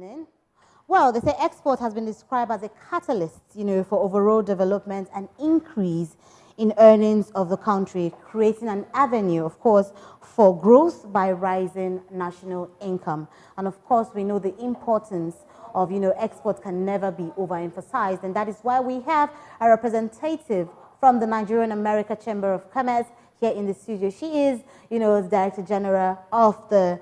In. Well, they say export has been described as a catalyst, for overall development and increase in earnings of the country, creating an avenue, of course, for growth by rising national income. And of course, we know the importance of, export can never be overemphasized, and that is why we have a representative from the Nigerian-American Chamber of Commerce here in the studio. She is, the Director General of the,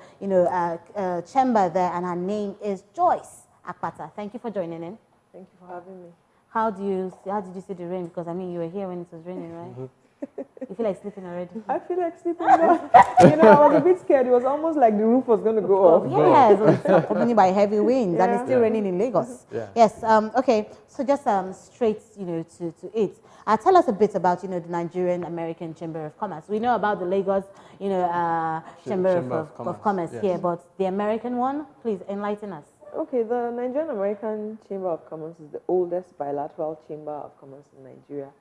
chamber there, and her name is Joyce Akpata. Thank you for joining in. Thank you for having me. How did you see the rain? Because I mean, you were here when it was raining, right? You feel like sleeping already? I feel like sleeping now. I was a bit scared. It was almost like the roof was going to go off. Yes, it's accompanied by heavy winds, and it's still raining in Lagos. Yeah. Yes. Okay. So just straight, to it. Tell us a bit about, the Nigerian-American Chamber of Commerce. We know about the Lagos, Chamber of Commerce yes. here, but the American one, please enlighten us. Okay, the Nigerian-American Chamber of Commerce is the oldest bilateral chamber of commerce in Nigeria,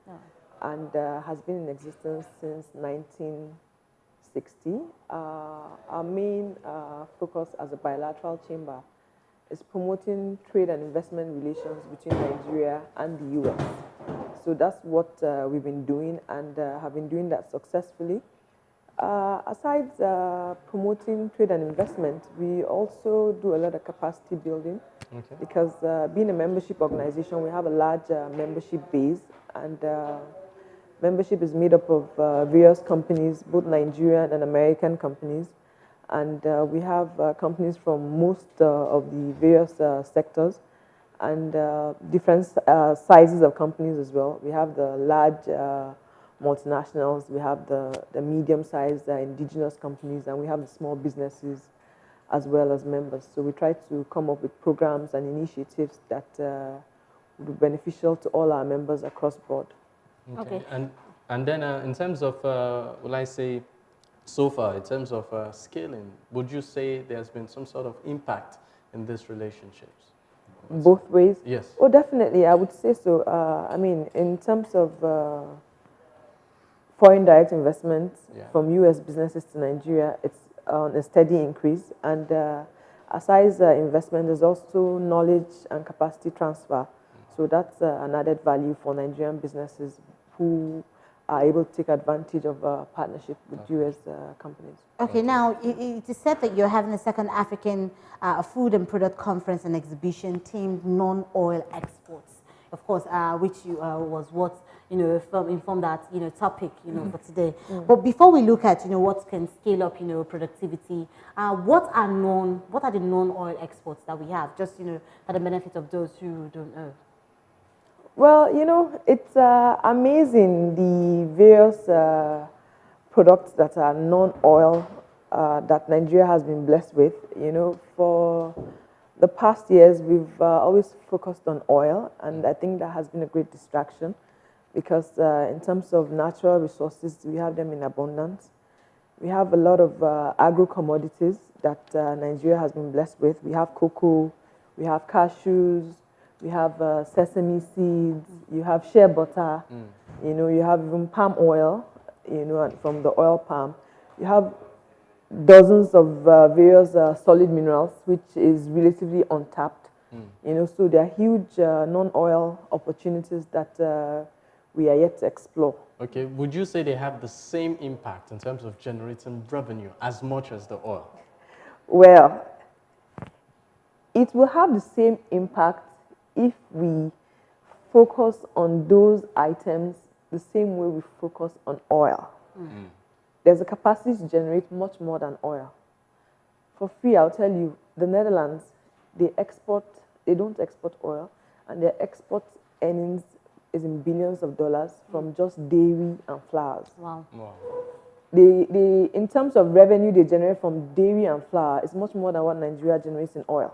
and has been in existence since 1960. Our main focus as a bilateral chamber is promoting trade and investment relations between Nigeria and the U.S. So that's what we've been doing, and have been doing that successfully. Aside promoting trade and investment, we also do a lot of capacity building, because being a membership organization, we have a large membership base, and membership is made up of various companies, both Nigerian and American companies, and we have companies from most of the various sectors, and different sizes of companies as well. We have the large multinationals, we have the medium-sized indigenous companies, and we have the small businesses as well as members. So we try to come up with programs and initiatives that will be beneficial to all our members across board. Okay. And then in terms of, will I say, so far, in terms of scaling, would you say there's been some sort of impact in these relationships? Both ways? Yes. Oh, definitely, I would say so. I mean, in terms of foreign direct investment from U.S. businesses to Nigeria, it's on a steady increase. And aside investment, there's also knowledge and capacity transfer. So that's an added value for Nigerian businesses who are able to take advantage of partnership with U.S. companies. Okay, now it is said that you're having a second African Food and Product Conference and Exhibition themed non-oil exports, of course, which was what informed that topic for today. But before we look at what can scale up productivity, what are the non-oil exports that we have, just for the benefit of those who don't know? Well, it's amazing the various products that are non-oil that Nigeria has been blessed with. For the past years, we've always focused on oil, and I think that has been a great distraction, because in terms of natural resources, we have them in abundance. We have a lot of agro-commodities that Nigeria has been blessed with. We have cocoa, we have cashews, we have sesame seeds, you have shea butter, you have even palm oil, from the oil palm. You have dozens of various solid minerals, which is relatively untapped. So there are huge non-oil opportunities that we are yet to explore. Okay, would you say they have the same impact in terms of generating revenue as much as the oil? Well, it will have the same impact if we focus on those items the same way we focus on oil. There's a capacity to generate much more than oil. For free, I'll tell you, the Netherlands, they don't export oil, and their export earnings is in billions of dollars from just dairy and flowers. Wow. They, in terms of revenue they generate from dairy and flour, it's much more than what Nigeria generates in oil.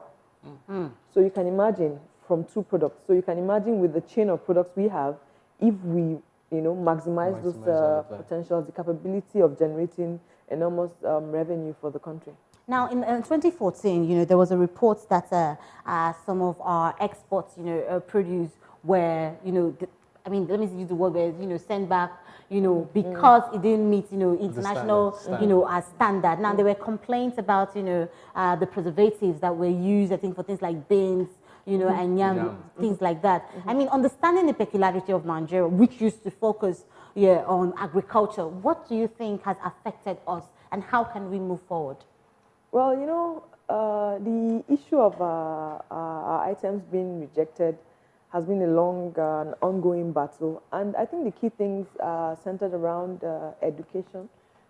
So you can imagine, from two products. So you can imagine, with the chain of products we have, if we maximize those potentials, the capability of generating enormous revenue for the country. Now, in 2014, there was a report that some of our exports, produce were, I mean, let me use the word where, sent back, because it didn't meet, international, standard. as standard. Now, there were complaints about, the preservatives that were used, I think, for things like beans, and yam, things like that. I mean, understanding the peculiarity of Nigeria, which used to focus on agriculture, what do you think has affected us, and how can we move forward? Well, the issue of our items being rejected has been a long and ongoing battle. And I think the key things are centered around education,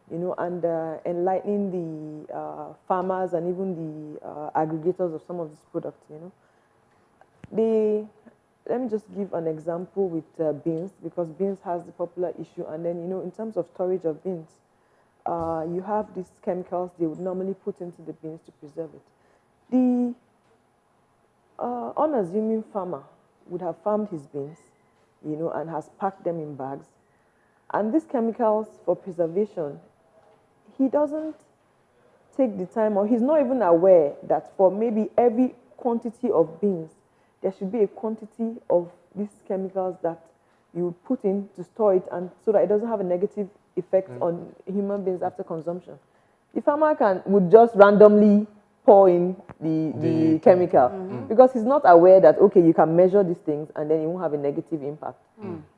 and enlightening the farmers and even the aggregators of some of these products, Let me just give an example with beans, because beans has the popular issue. And then, in terms of storage of beans, you have these chemicals they would normally put into the beans to preserve it. The unassuming farmer would have farmed his beans, and has packed them in bags. And these chemicals for preservation, he doesn't take the time, or he's not even aware that for maybe every quantity of beans, there should be a quantity of these chemicals that you put in to store it, and so that it doesn't have a negative effect on human beings after consumption. The farmer would just randomly pour in the chemical because he's not aware that, okay, you can measure these things and then it won't have a negative impact.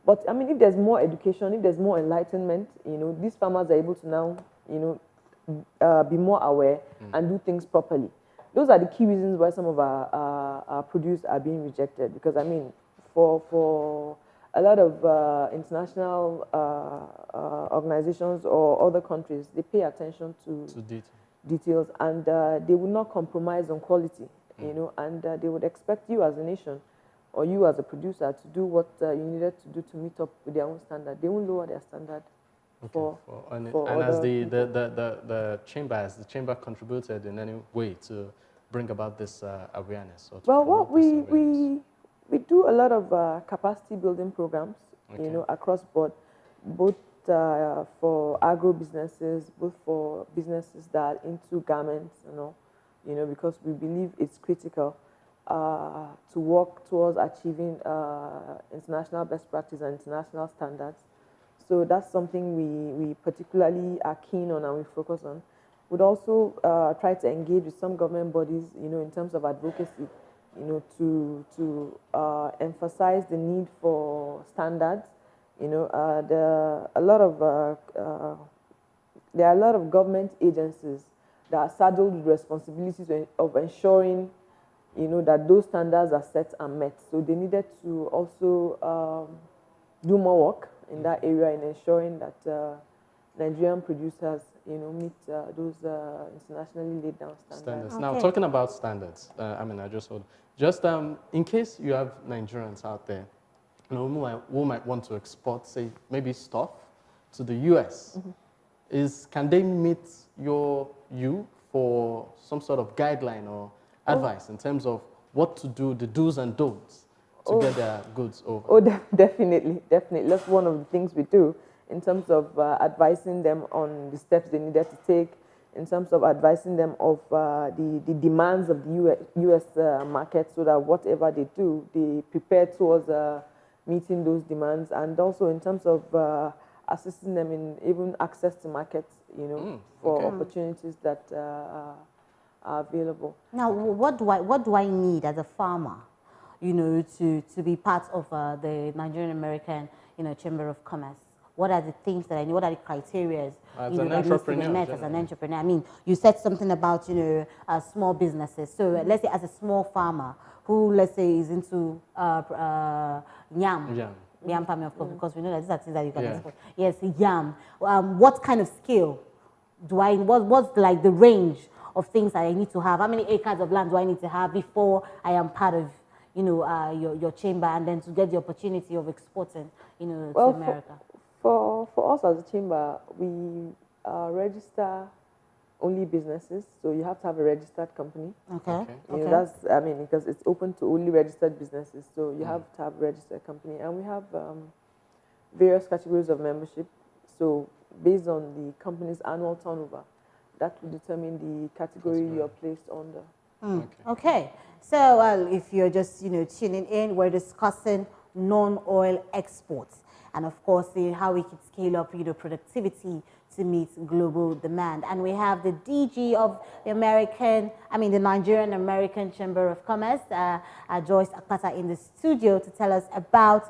But I mean, if there's more education, if there's more enlightenment, these farmers are able to now, be more aware and do things properly. Those are the key reasons why some of our produce are being rejected. Because I mean, for a lot of international organizations or other countries, they pay attention to details, and they will not compromise on quality, and they would expect you as a nation or you as a producer to do what you needed to do to meet up with their own standard. They won't lower their standard. And as the chamber contributed in any way to bring about this awareness? Or well, what we do a lot of capacity building programs, across board, both for agro businesses, both for businesses that are into garments, because we believe it's critical to work towards achieving international best practice and international standards. So that's something we particularly are keen on and we focus on. We'd also try to engage with some government bodies, in terms of advocacy, to emphasize the need for standards. There are a lot of government agencies that are saddled with responsibilities of ensuring, that those standards are set and met. So they needed to also do more work in that area in ensuring that Nigerian producers, meet those internationally laid down standards. Okay. Now, talking about standards, in case you have Nigerians out there, who might want to export, say, maybe stuff to the US, can they meet you for some sort of guideline or advice in terms of what to do, the do's and don'ts to get their goods over? Oh, definitely. That's one of the things we do in terms of advising them on the steps they needed to take, in terms of advising them of the demands of the US market, so that whatever they do, they prepare towards meeting those demands, and also in terms of assisting them in even access to markets, for opportunities that are available. Now, what do I need as a farmer, to be part of the Nigerian-American, Chamber of Commerce? What are the things that I need? What are the criteria that needs to be met as an entrepreneur? I mean, you said something about, small businesses. So let's say as a small farmer who, let's say, is into yam farming, of course, because we know that these are things that you can export. Yes, yam. What kind of scale do I, what's like the range of things that I need to have? How many acres of land do I need to have before I am part of, your chamber, and then to get the opportunity of exporting, to America? For us as a chamber, we register only businesses, so you have to have a registered company. Okay. That's, because it's open to only registered businesses, so you have to have a registered company. And we have various categories of membership. So based on the company's annual turnover, that will determine the category you're placed under. Okay. So if you're just tuning in, we're discussing non-oil exports, and of course, how we could scale up, productivity to meet global demand. And we have the DG of the Nigerian-American Chamber of Commerce, Joyce Akpata, in the studio to tell us about,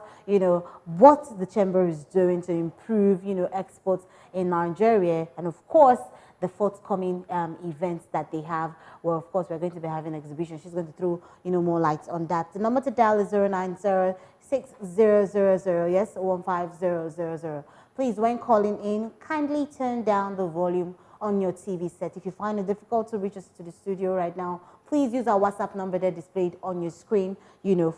what the chamber is doing to improve, exports in Nigeria, and of course, the forthcoming events that they have. Well, of course, we're going to be having an exhibition. She's going to throw, more lights on that. The number to dial is 090 6000, yes, 15000. Please, when calling in, kindly turn down the volume on your TV set. If you find it difficult to reach us to the studio right now, please use our WhatsApp number there displayed on your screen,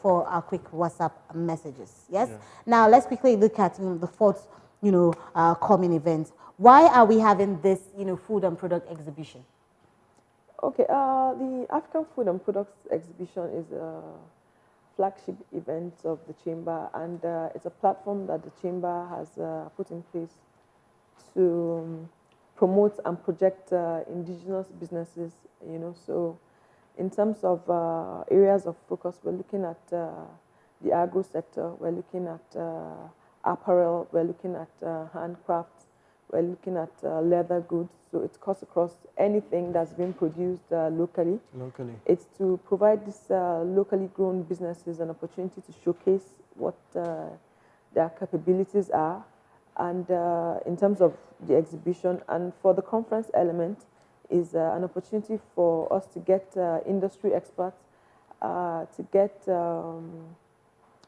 for our quick WhatsApp messages. Yes? Yeah. Now, let's quickly look at the fourth, coming event. Why are we having this, food and product exhibition? Okay, the African Food and Products Exhibition is a flagship event of the Chamber, and it's a platform that the Chamber has put in place to promote and project indigenous businesses, So in terms of areas of focus, we're looking at the agro sector, we're looking at apparel, we're looking at handcrafts, we're looking at leather goods. So it cuts across anything that's been produced locally. It's to provide these locally grown businesses an opportunity to showcase what their capabilities are, and in terms of the exhibition. And for the conference element is an opportunity for us to get industry experts, to get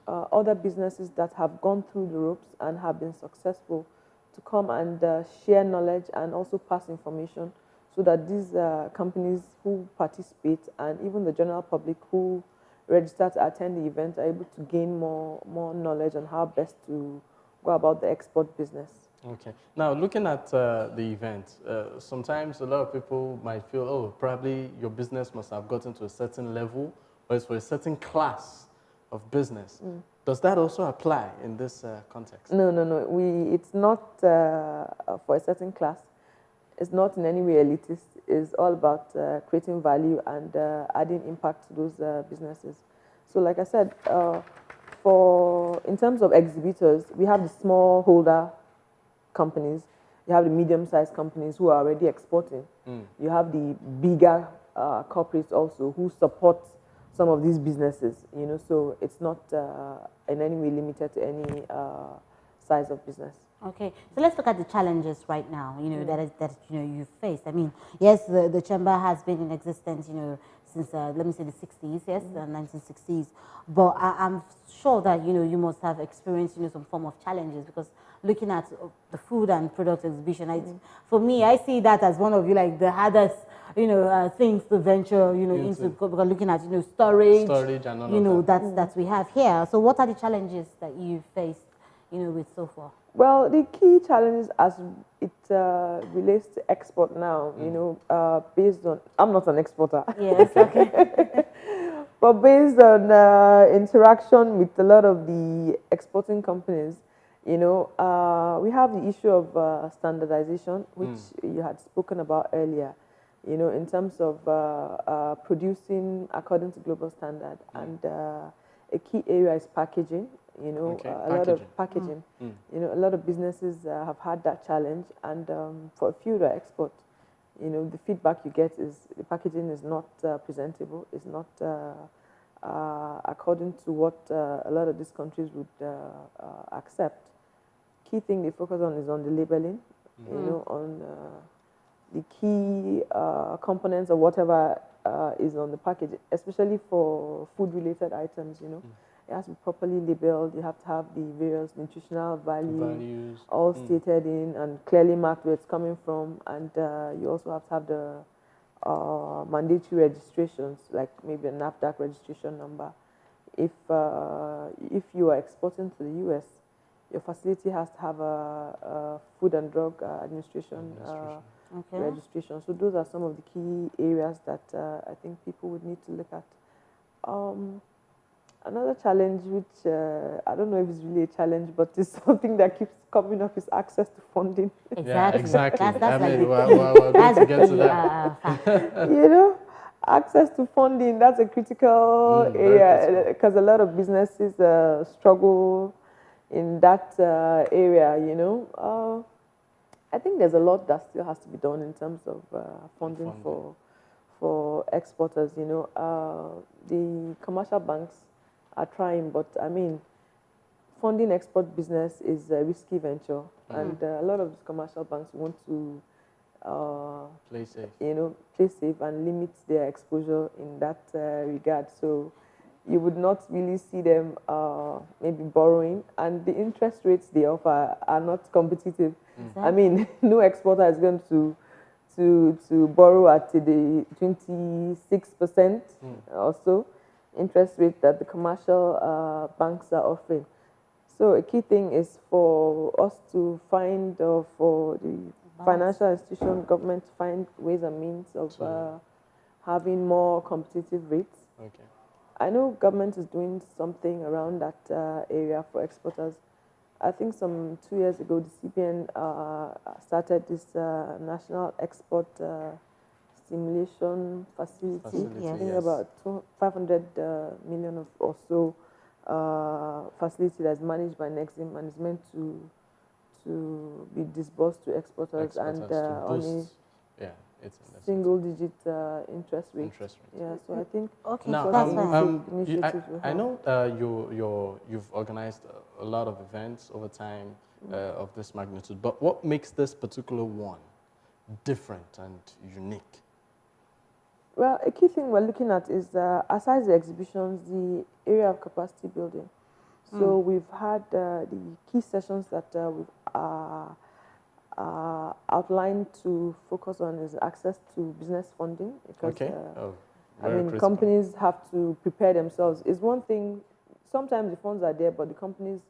other businesses that have gone through the ropes and have been successful to come and share knowledge and also pass information, so that these companies who participate and even the general public who register to attend the event are able to gain more knowledge on how best to go about the export business. Okay. Now, looking at the event, sometimes a lot of people might feel, oh, probably your business must have gotten to a certain level, or it's for a certain class of business. Does that also apply in this context? No. It's not for a certain class. It's not in any way elitist. It's all about creating value and adding impact to those businesses. So like I said, in terms of exhibitors, we have the small holder companies, you have the medium-sized companies who are already exporting. You have the bigger corporates also who support some of these businesses, so it's not in any way limited to any size of business. Okay, so let's look at the challenges right now, that you face. I mean, yes, the chamber has been in existence, since, let me say the 60s, yes, the 1960s. But I'm sure that, you must have experienced, some form of challenges, because looking at the food and product exhibition, for me, I see that as one of the hardest, things to venture, into, because looking at, storage and all that we have here. So what are the challenges that you faced, with so far? Well, the key challenges as it relates to export now, based on, I'm not an exporter. Yes, okay. But based on interaction with a lot of the exporting companies, we have the issue of standardization, which you had spoken about earlier, in terms of producing according to global standard. And a key area is packaging. A lot of packaging. A lot of businesses have had that challenge, and for a few that export, the feedback you get is the packaging is not presentable, it's not according to what a lot of these countries would accept. Key thing they focus on is on the labeling, on the key components of whatever is on the package, especially for food-related items, It has to be properly labeled. You have to have the various nutritional values all stated in and clearly marked where it's coming from. And you also have to have the mandatory registrations, like maybe a NAFDAC registration number. If you are exporting to the US, your facility has to have a Food and Drug Administration registration. So those are some of the key areas that I think people would need to look at. Another challenge, which I don't know if it's really a challenge, but it's something that keeps coming up, is access to funding. Exactly. Yeah, exactly. That's we're going to get to that. Access to funding, that's a critical very area critical. because a lot of businesses struggle in that area, you know. I think there's a lot that still has to be done in terms of funding for exporters, you know. The commercial banks are trying, but I mean, funding export business is a risky venture, and a lot of commercial banks want to Play safe. you know, play safe and limit their exposure in that regard. So you would not really see them maybe borrowing, and the interest rates they offer are not competitive. I mean, no exporter is going to borrow at the 26% or so interest rate that the commercial banks are offering. So a key thing is for us to find, for the financial institution, government to find ways and means of having more competitive rates. Okay. I know government is doing something around that area for exporters. I think some 2 years ago, the CBN started this National Export Stimulation Facility. Yes. I think about 500 million or so facility that's managed by Nexim and is meant to be disbursed to exporters and on a single-digit interest rate. Yeah, so I think now that's fine. I know you've organized a lot of events over time of this magnitude, but what makes this particular one different and unique? Well, a key thing we're looking at is, aside the exhibitions, the area of capacity building. So we've had the key sessions that we've outlined to focus on is access to business funding, because I mean, critical. Companies have to prepare themselves. It's one thing, sometimes the funds are there, but the companies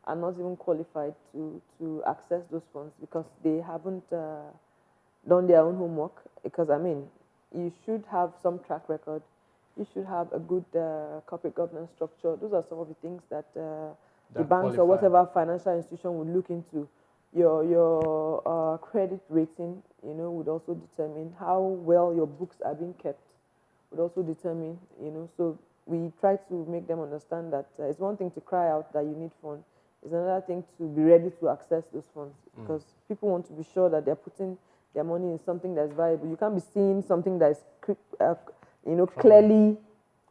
are not even qualified to access those funds because they haven't done their own homework. Because, I mean, you should have some track record. You should have a good corporate governance structure. Those are some of the things that the banks or whatever financial institution would look into. Your credit rating, you know, would also determine how well your books are being kept. Would also determine, you know. So we try to make them understand that it's one thing to cry out that you need funds. It's another thing to be ready to access those funds, because people want to be sure that they're putting their money in something that's valuable. You can't be seeing something that is, you know, clearly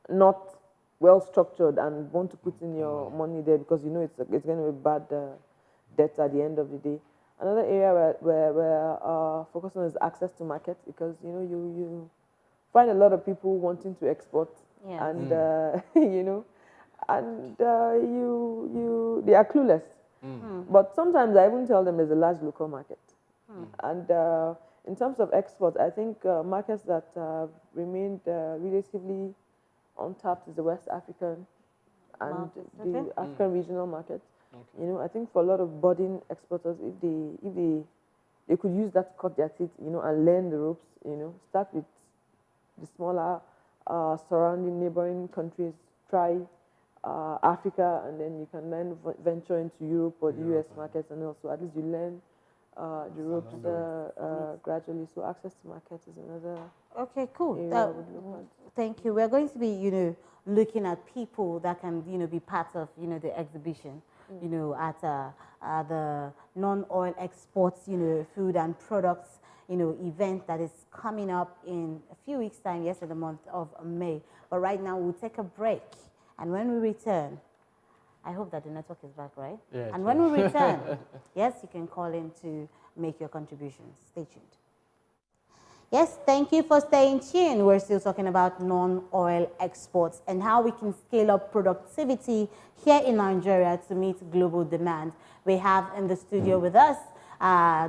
not well structured and want to put in your money there because you know it's going to be bad debt at the end of the day. Another area where we're focusing on is access to market, because you know you find a lot of people wanting to export, and you know, and they are clueless. But sometimes I even tell them there's a large local market, and in terms of export, I think markets that remained relatively untapped is the West African and the African regional market. Okay. You know, I think for a lot of budding exporters, if they could use that to cut their teeth, you know, and learn the ropes, you know, start with the smaller surrounding neighboring countries, try Africa, and then you can then venture into Europe or the US markets, and also at least you learn the ropes gradually. So access to market is another. Okay, cool. Thank you. We're going to be, you know, looking at people that can, you know, be part of, you know, the exhibition, you know, at the non-oil exports, you know, food and products, you know, event that is coming up in a few weeks' time, yes, in the month of May. But right now, we'll take a break. And when we return, I hope that the network is back, right? Yeah, and when we return, yes, you can call in to make your contributions. Stay tuned. Yes, thank you for staying tuned. We're still talking about non-oil exports and how we can scale up productivity here in Nigeria to meet global demand. We have in the studio with us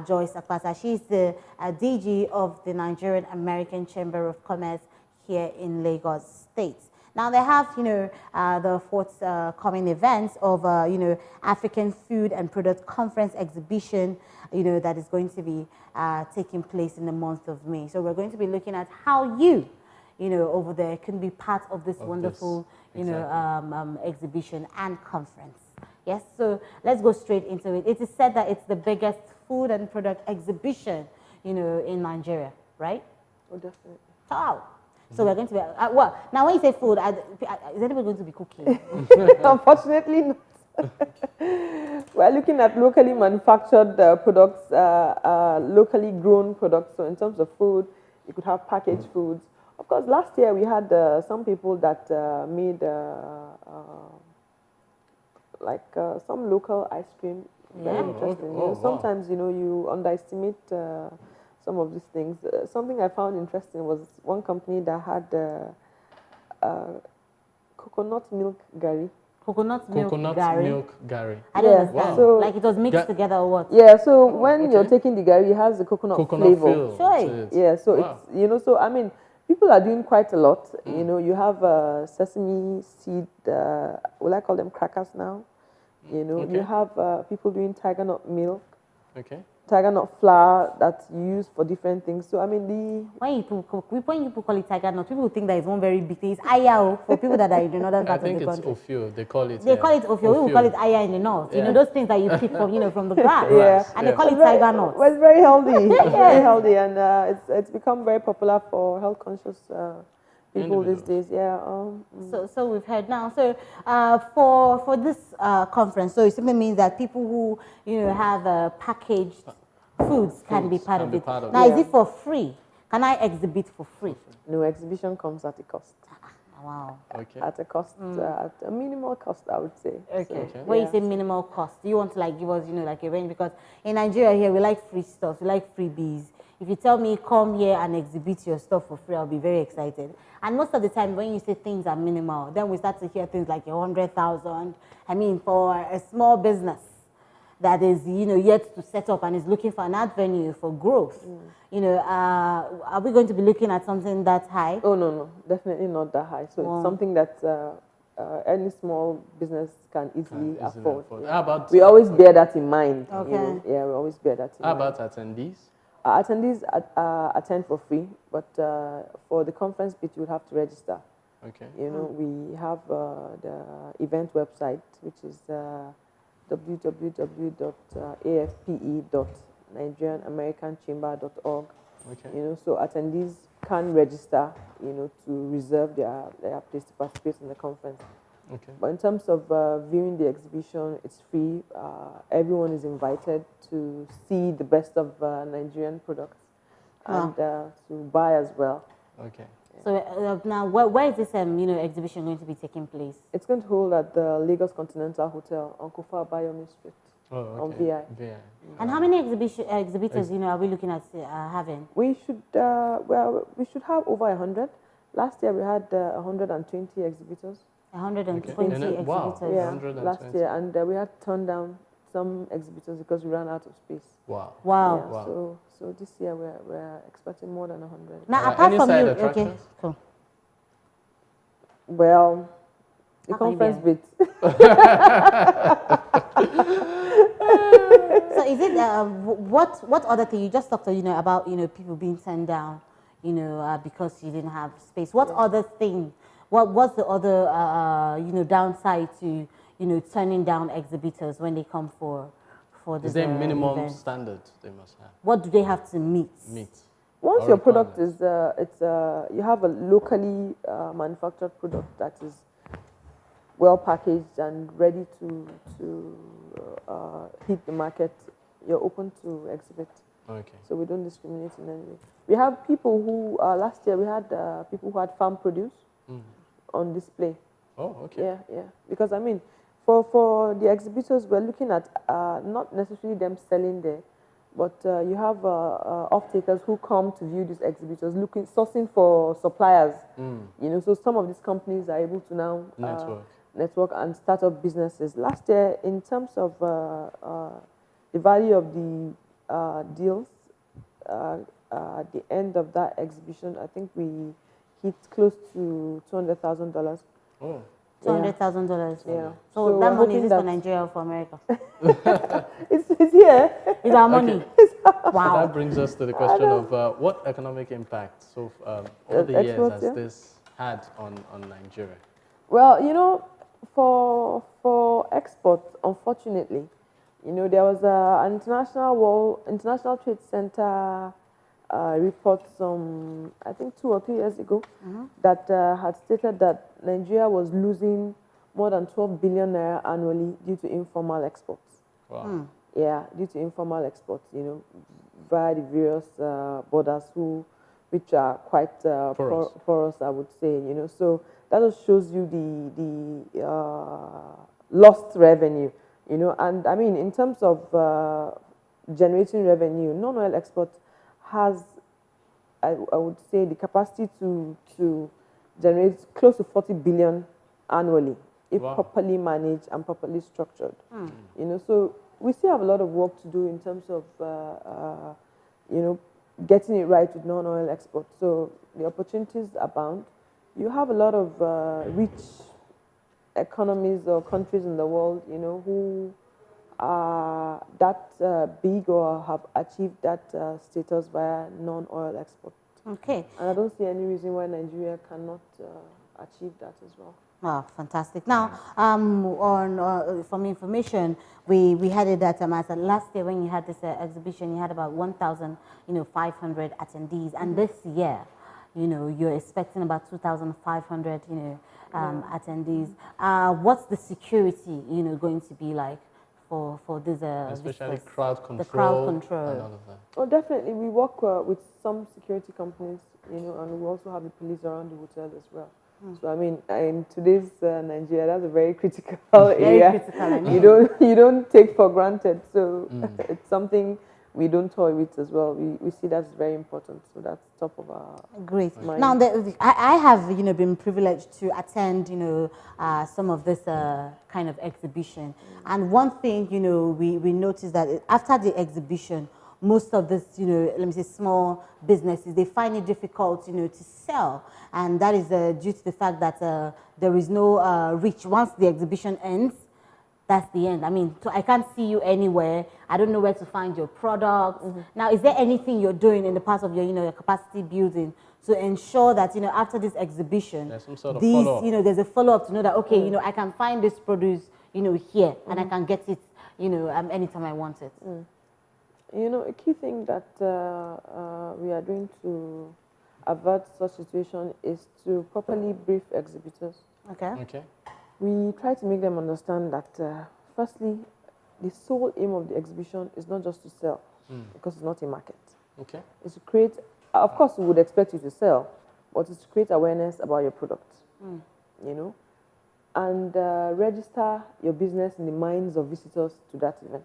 Joyce Akpata. She's the DG of the Nigerian-American Chamber of Commerce here in Lagos State. Now they have, you know, the forthcoming events of, you know, African Food and Product Conference exhibition, you know, that is going to be taking place in the month of May. So we're going to be looking at how you know, over there can be part of this wonderful, you know, exhibition and conference. Yes, so let's go straight into it. It is said that it's the biggest food and product exhibition, you know, in Nigeria, right? Oh, definitely. Oh. So we're going to be, well, now when you say food, is anybody going to be cooking? Unfortunately, not. We're looking at locally manufactured products, locally grown products. So in terms of food, you could have packaged foods. Of course, last year we had some people that made some local ice cream. Very interesting. Oh, sometimes you underestimate some of these things. Something I found interesting was one company that had coconut milk gari. Coconut milk gari. I Yeah, don't understand. so like it was mixed together or what? Yeah, so when you're taking the gari, it has the coconut flavor. Sure. Yeah, so it's so I mean, people are doing quite a lot. You have sesame seed. Will I call them crackers now? You have people doing tiger nut milk. Okay. Tiger nut flour that's used for different things. So I mean when you people call it tiger nut, people think that it's one very big thing. It's ayao for people that are in the northern part of the country. I think it's ofio. They call it. They call it ofio. We will call it aya in the north. Yeah. Those things that you pick from the grass. And they call it very, tiger nut. Well, it's very healthy. It's very healthy, and it's become very popular for health conscious people these days. Yeah. So we've heard now. So for this conference, so it simply means that people who have packaged foods can be part of it. Now, is it for free? Can I exhibit for free? No, exhibition comes at a cost. Wow. Okay. At a cost, at a minimal cost, I would say. Okay. So, when you say minimal cost, do you want to give us, like a range? Because in Nigeria here, we like free stuff. We like freebies. If you tell me, come here and exhibit your stuff for free, I'll be very excited. And most of the time, when you say things are minimal, then we start to hear things like 100,000. I mean, for a small business that is, yet to set up and is looking for an avenue for growth, are we going to be looking at something that high? Oh, no, definitely not that high. So it's something that any small business can easily afford. Yeah. How about, we always bear that in mind. Okay. Yeah, we always bear that in mind. How about attendees? Attendees attend for free, but for the conference bit, you would have to register. Okay. We have the event website, which is www.afpe.nigerian-american-chamber.org. Okay. So attendees can register, to reserve their place to participate in the conference. Okay. But in terms of viewing the exhibition, it's free. Everyone is invited to see the best of Nigerian products and to buy as well. Okay. So now, where is this exhibition going to be taking place? It's going to hold at the Lagos Continental Hotel on Kofa Bayomi Street. On VI. And how many exhibitors are we looking at having? We should we should have over 100. Last year we had 120 exhibitors. 120 exhibitors. Wow. Yeah, last year, and we had to turn down some exhibitors because we ran out of space. Wow. Wow. Yeah, so this year we're expecting more than 100. Now, apart from you, okay, cool. Well, the conference bit. So is it what other thing you just talked about people being turned down because you didn't have space? What other thing? What's the other downside to turning down exhibitors when they come for this? Is there a minimum event? Standard they must have? What do they have to meet? Once your product is you have a locally manufactured product that is well packaged and ready to hit the market, you're open to exhibit. Okay. So we don't discriminate in any way. We have people who last year we had people who had farm produce on display. Oh, okay. Yeah. Because I mean, for the exhibitors, we're looking at not necessarily them selling there, but you have off-takers who come to view these exhibitors, sourcing for suppliers. So some of these companies are able to now network and start up businesses. Last year, in terms of the value of the deals, at the end of that exhibition, I think we hit close to $200,000. Oh. $200,000. Yeah. So that money is for Nigeria or for America? it's here. It's our money. Wow. So that brings us to the question of what economic impact over the years has this had on Nigeria? Well, for export, unfortunately, there was an international trade center report some, I think 2 or 3 years ago, that had stated that Nigeria was losing more than 12 billion naira annually due to informal exports. Wow. Yeah, due to informal exports, via the various borders which are quite porous, I would say, So that just shows you the lost revenue, And I mean, in terms of generating revenue, non-oil export has, I would say, the capacity to generate close to 40 billion annually if properly managed and properly structured. So we still have a lot of work to do in terms of, getting it right with non-oil export. So the opportunities abound. You have a lot of rich economies or countries in the world, who are that big or have achieved that status via non-oil export. Okay. And I don't see any reason why Nigeria cannot achieve that as well. Oh, fantastic. Now, from information, we had it that as last year when you had this exhibition, you had about 1,500 attendees, and this year, you're expecting about 2,500, attendees. What's the security, going to be like for this? Especially crowd control. The crowd control. And all of that. Oh, definitely. We work with some security companies, and we also have the police around the hotel as well. So I mean, in today's Nigeria, that's a very critical area. Very critical. You don't take for granted. So it's something we don't toy with as well. We see that's very important. So that's top of our mind. Now, I have been privileged to attend some of this kind of exhibition, and one thing we noticed that after the exhibition, most of this, let me say, small businesses, they find it difficult, to sell. And that is due to the fact that there is no reach. Once the exhibition ends, that's the end. I mean, I can't see you anywhere. I don't know where to find your product. Now, is there anything you're doing in the part of your, your capacity building to ensure that, after this exhibition, there's some sort of follow-up. There's a follow-up to know that, okay, I can find this produce, here, and I can get it, anytime I want it. A key thing that we are doing to avert such situation is to properly brief exhibitors. Okay. We try to make them understand that, firstly, the sole aim of the exhibition is not just to sell, because it's not a market. Okay. It's to create, of course, we would expect you to sell, but it's to create awareness about your product, and register your business in the minds of visitors to that event.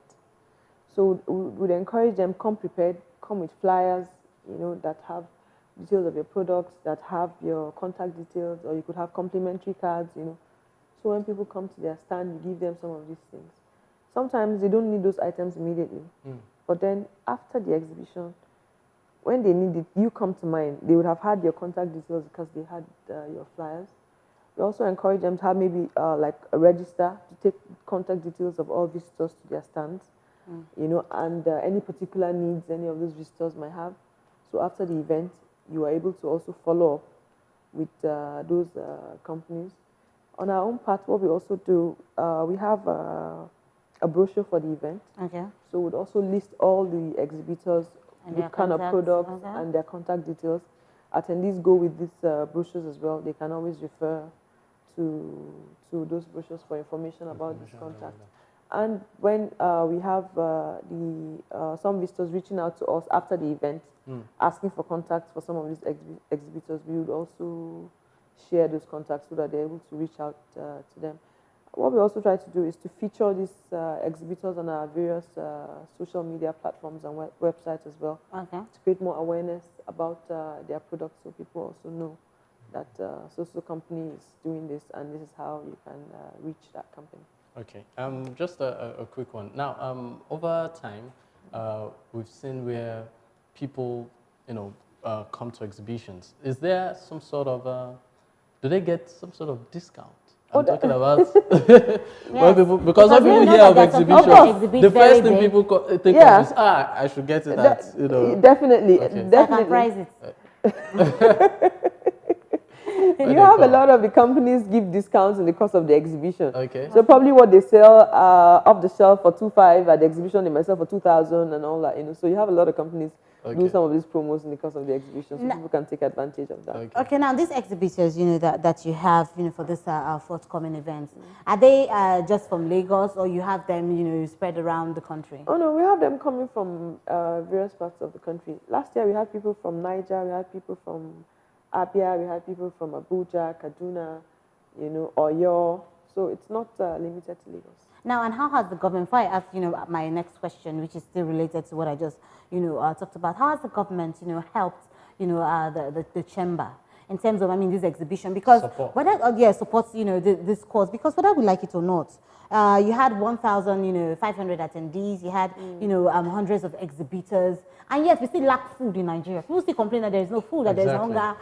So we would encourage them, come prepared, come with flyers, that have details of your products, that have your contact details, or you could have complimentary cards, So when people come to their stand, you give them some of these things. Sometimes they don't need those items immediately. But then after the exhibition, when they need it, you come to mind. They would have had your contact details because they had your flyers. We also encourage them to have maybe like a register to take contact details of all visitors to their stands. And any particular needs any of those visitors might have. So after the event, you are able to also follow up with those companies. On our own part, what we also do, we have a brochure for the event. Okay. So we'd also list all the exhibitors with kind of products and their contact details. Attendees go with these brochures as well. They can always refer to those brochures for information about this contact. And when we have some visitors reaching out to us after the event, asking for contacts for some of these exhibitors, we would also share those contacts so that they're able to reach out to them. What we also try to do is to feature these exhibitors on our various social media platforms and websites as well, to create more awareness about their products, so people also know that so company is doing this and this is how you can reach that company. Okay, just a quick one. Now, over time, we've seen where people, come to exhibitions. Is there some sort of, do they get some sort of discount? I'm talking about when people, because when people hear of exhibition, the first thing people think of is, I should get it at, Definitely, okay. definitely. So I can price it. You have a lot of the companies give discounts in the cost of the exhibition. Okay. So probably what they sell off the shelf for 2,500 at the exhibition, they might sell for 2,000 and all that. So you have a lot of companies do some of these promos in the course of the exhibition, so people can take advantage of that. Okay, now these exhibitors, that you have, for this forthcoming events, are they just from Lagos, or you have them, spread around the country? Oh no, we have them coming from various parts of the country. Last year we had people from Niger, we had people from Abia, we had people from Abuja, Kaduna, Oyo. So it's not limited to Lagos. Now, and how has the government, if I ask, my next question, which is still related to what I just, talked about, how has the government, helped, the chamber in terms of, this exhibition? Because support. whether, supports, this cause, because whether we like it or not, you had 1,500 attendees, you had, hundreds of exhibitors, and yet we still lack food in Nigeria. People still complain that there is no food, that there's hunger,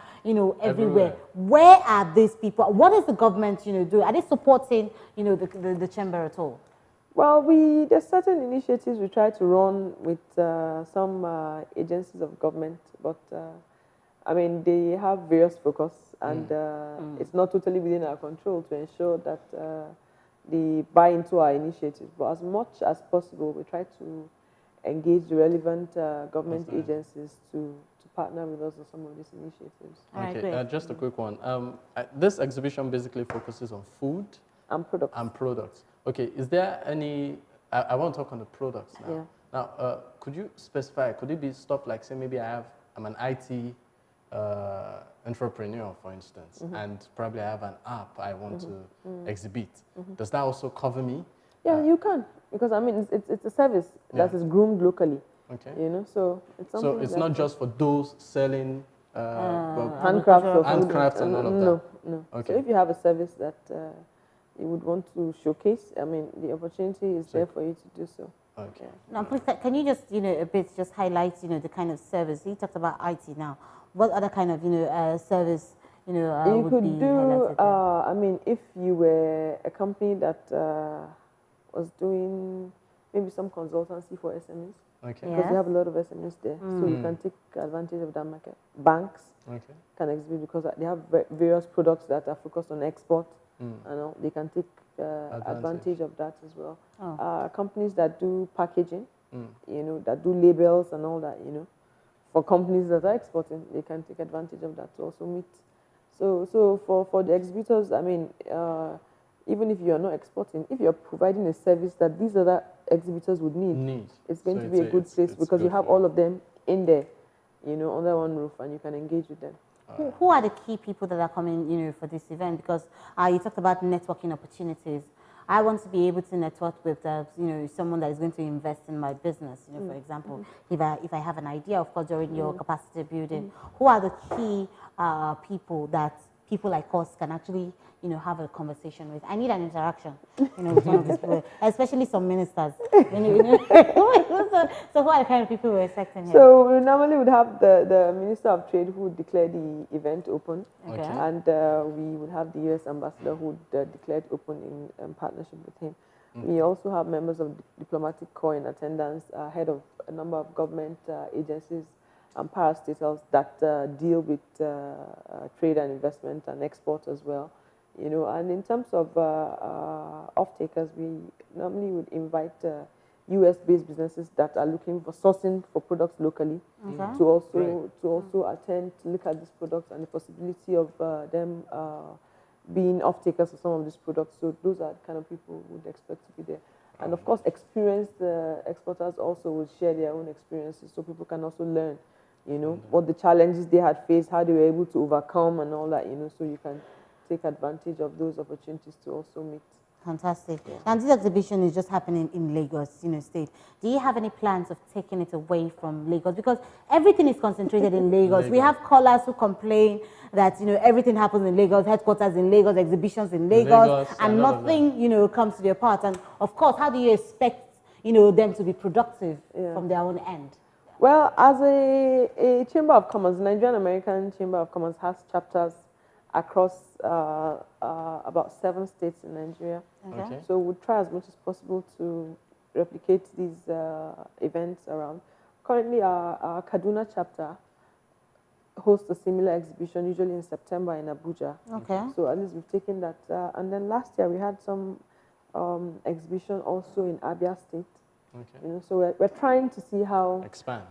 everywhere. Where are these people? What is the government, doing? Are they supporting, the chamber at all? Well, there's certain initiatives we try to run with some agencies of government, but they have various focus, and it's not totally within our control to ensure that they buy into our initiatives. But as much as possible, we try to engage the relevant government agencies to partner with us on some of these initiatives. Okay, just a quick one. This exhibition basically focuses on food and products. Okay, is there any, I want to talk on the products now. Yeah. Now, could you specify, could it be stuff like, say, maybe I'm an IT entrepreneur, for instance, and probably I have an app I want to exhibit. Does that also cover me? Yeah, you can, because it's a service that is groomed locally. Okay. So it's something. So it's not just for those selling handcrafts and all of that. No. Okay. So if you have a service that you would want to showcase, the opportunity is there for you to do so. Okay. Now, please, can you just, a bit just highlight, the kind of service? You talked about IT now. What other kind of, service, you would could be do, highlighted if you were a company that was doing maybe some consultancy for SMEs. Okay. Because you have a lot of SMEs there, so you can take advantage of that market. Banks can exhibit because they have various products that are focused on export. They can take advantage of that as well. Companies that do packaging, that do labels and all that, for companies that are exporting, they can take advantage of that to also meet. So for the exhibitors, even if you are not exporting, if you're providing a service that these other exhibitors would need. It's going to be a good place because you have all of them in there, under one roof, and you can engage with them. Who are the key people that are coming, for this event? Because you talked about networking opportunities. I want to be able to network with, someone that is going to invest in my business. For example, if I have an idea, of course, during your capacity building, who are the key people that people like us can actually, have a conversation with? I need an interaction, with one of these people, especially some ministers. So who are the kind of people we're expecting here? So we normally would have the Minister of Trade who would declare the event open. Okay. And we would have the US Ambassador who would declare it open in partnership with him. We also have members of the diplomatic corps in attendance, head of a number of government agencies and parastatals that deal with trade and investment and export as well. And in terms of off-takers, we normally would invite US-based businesses that are looking for sourcing for products locally to also attend to look at these products and the possibility of them being off-takers of some of these products. So those are the kind of people we would expect to be there. And of course, experienced exporters also will share their own experiences, so people can also learn, what the challenges they had faced, how they were able to overcome and all that, so you can take advantage of those opportunities to also meet. Fantastic. And this exhibition is just happening in Lagos, state. Do you have any plans of taking it away from Lagos? Because everything is concentrated in Lagos. We have callers who complain that, everything happens in Lagos, headquarters in Lagos, exhibitions in Lagos, and nothing, comes to their part. And of course, how do you expect, them to be productive from their own end? Well, as a Chamber of Commerce, Nigerian-American Chamber of Commerce has chapters across about 7 states in Nigeria. Okay. So we'll try as much as possible to replicate these events around. Currently, our Kaduna chapter host a similar exhibition, usually in September in Abuja. Okay. So at least we've taken that. And then last year we had some exhibition also in Abia State. Okay. You know, so we're trying to see how Expand.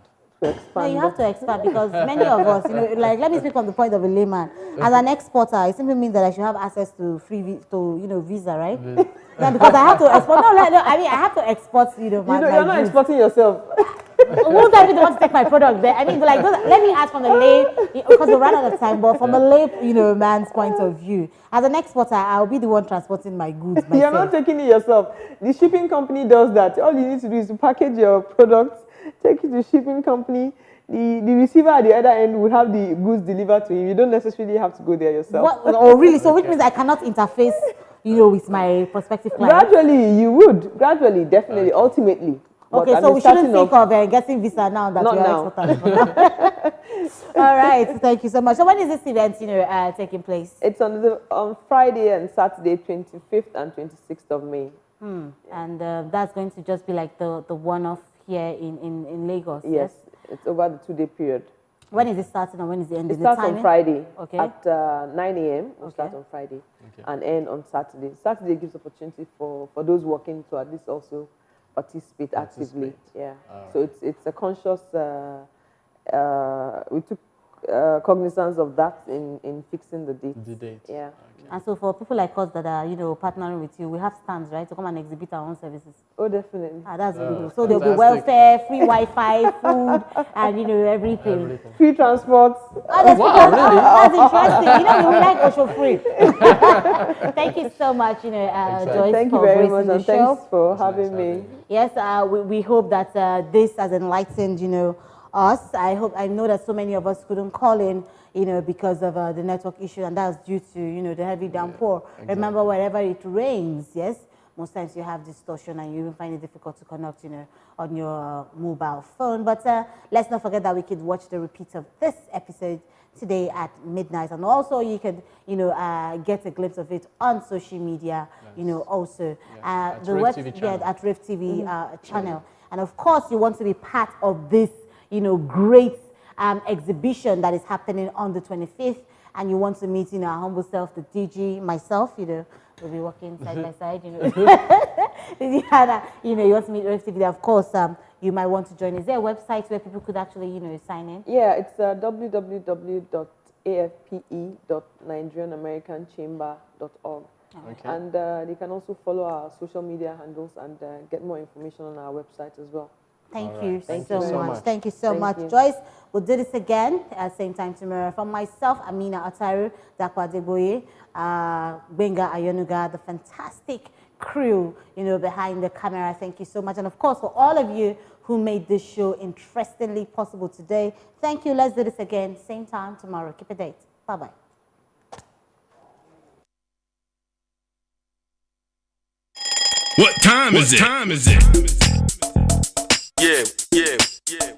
to No, expand. you have to expand because many of us, like let me speak from the point of a layman. As an exporter, it simply means that I should have access to visa, right? Yeah, because I have to export. No, I mean I have to export, my You're not goods. exporting yourself. Won't I be the one to take my product there? I mean, like, let me ask from the lay, because we're running out of time, but from a lay, man's point of view, as an exporter, I'll be the one transporting my goods myself. You're not taking it yourself. The shipping company does that. All you need to do is to package your products, take it to the shipping company. The receiver at the other end will have the goods delivered to you. You don't necessarily have to go there yourself. What? Oh, really? So, which means I cannot interface, with my prospective client. Gradually, you would. Gradually, definitely, ultimately. But Okay, at so the we shouldn't starting think of getting visa now that Not we are now. exporters. All right, thank you so much. So when is this event, taking place? It's on Friday and Saturday, 25th and 26th of May. And that's going to just be like the one-off here in Lagos. Yes, it's over the 2-day period. When is it starting and when is it ending? It starts on Friday Okay. at 9 a.m. We'll start on Friday and end on Saturday. Saturday gives opportunity for those working to at least also participate actively. Yeah. So it's a conscious. We took cognizance of that in fixing the date. The date. Yeah. Okay. And so for people like us that are, partnering with you, we have stands, right, to come and exhibit our own services. Oh, definitely. That's really good. So fantastic. there'll be welfare, free Wi-Fi, food, and everything. Free transport. Wow, really? That's interesting. We like Osho free. Thank you so much, Joyce, Thank you for very gracing much, the and show. thanks for having me. Yes, we hope that this has enlightened, us. I know that so many of us couldn't call in, because of the network issue, and that's due to, the heavy downpour. Exactly. Remember, wherever it rains, yes, most times you have distortion and you even find it difficult to connect, on your mobile phone. But let's not forget that we could watch the repeat of this episode today at midnight, and also you could, get a glimpse of it on social media, also at the Rave TV channel. at Rave TV channel. And of course, you want to be part of this, great exhibition that is happening on the 25th, and you want to meet, our humble self, the DG, myself, we'll be working side by side, you want to meet Rave TV. Of course, you might want to join. Is there a website where people could actually, sign in? Yeah, it's www.afpe.nigerian-american-chamber.org. Okay. And they can also follow our social media handles and get more information on our website as well. Thank All you right. Thank so you so much. much. Thank you so Thank much. you. Joyce, we'll do this again at same time tomorrow. From myself, Amina Ataru, Dakwa Deboye, Benga Ayonuga, the fantastic crew, behind the camera. Thank you so much. And of course, for all of you who made this show interestingly possible today, thank you. Let's do this again, same time tomorrow. Keep a date. Bye-bye. What time is it? Yeah, yeah, yeah.